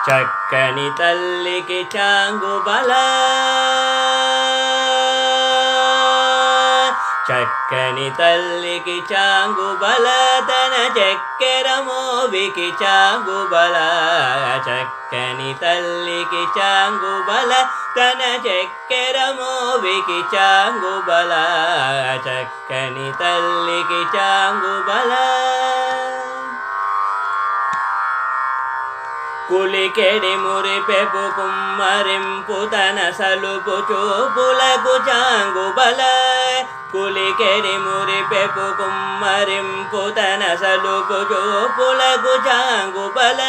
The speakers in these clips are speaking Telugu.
చక్కని తల్లికి చాంగుబల చక్కని తల్లికి చాంగుబల తన చక్కెర మోవికి చాంగుబల చక్కని తల్లికి చాంగుబల తన చక్కెర మోవికి చాంగుబల చక్కని తల్లికి చాంగుబల కులికెడి మురిపెపు కుమ్మరింపు తన సలుపు చూపులకు చాంగుబల కులికెడి మురిపెపు కుమ్మరింపు తన సలుపు చూపులకు చాంగుబల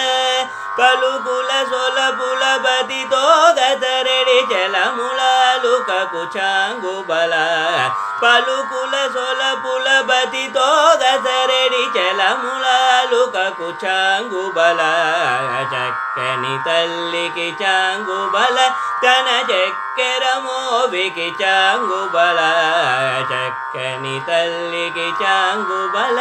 పలుకుల సొలపుల బతితో గతరెడి చలములాలుకకు చాంగుబల పలుకుల సొలపుల బతితో గతరెడి చలములాలుకకు చాంగుబల చక్కని తల్లికి చాంగుబల తన చక్కెర మోవికి చాంగుబల చక్కని తల్లికి చాంగుబల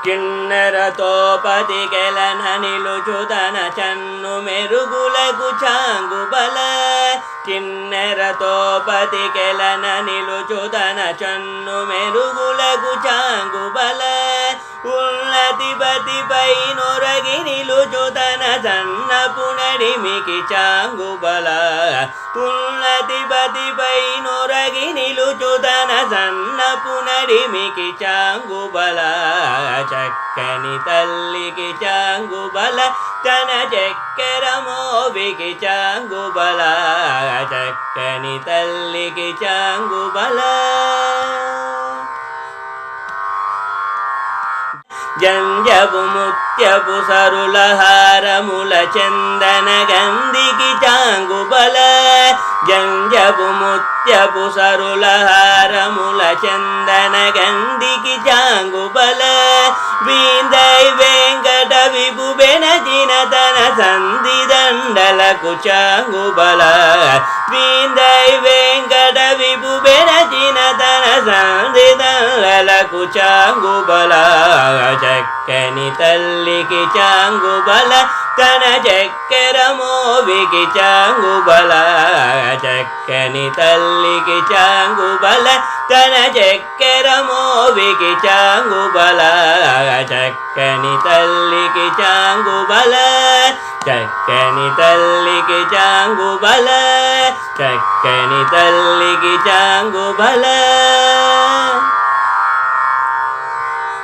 కిన్నెరతో పతికెలన నిలుచుతన చన్ను మెరుగులకు చాంగుబల కిన్నెరతో పతికెలన నిలుచుతన చన్ను మెరుగులకు చాంగుబల ఉన్నతి పతిపై నొరగి నిలుచుతన సన్నపు నడిమికి చాంగుబల ఉన్నతి పతిపై నొరగి నిలుచుతన సన్నపు నడిమికి చాంగుబల చక్కని తల్లికి చాంగుబల తన చక్కెర మోవికి చాంగుబల చక్కని తల్లికి చాంగుబల జంజపు ముత్యపు సరుల హారముల చందన గంధికి చాంగుబల జంజపు ముత్యపు సరుల హారముల చందన గంధికి చాంగుబల వీందై వెంకట విభు బెనచిన తన సంధి దండలకు చాంగుబల వీందై వెంకట విభు బెనచిన తన సంధి దండలకు చాంగుబల చక్కని తల్లికి చాంగుబల తన చక్కెర మోవికి చాంగుబల చక్కని తల్లికి చాంగుబల తన చక్కెర మోవికి చాంగుబల చక్కని తల్లికి చాంగుబల చక్కని తల్లికి చాంగుబల చక్కని తల్లికి చాంగుబల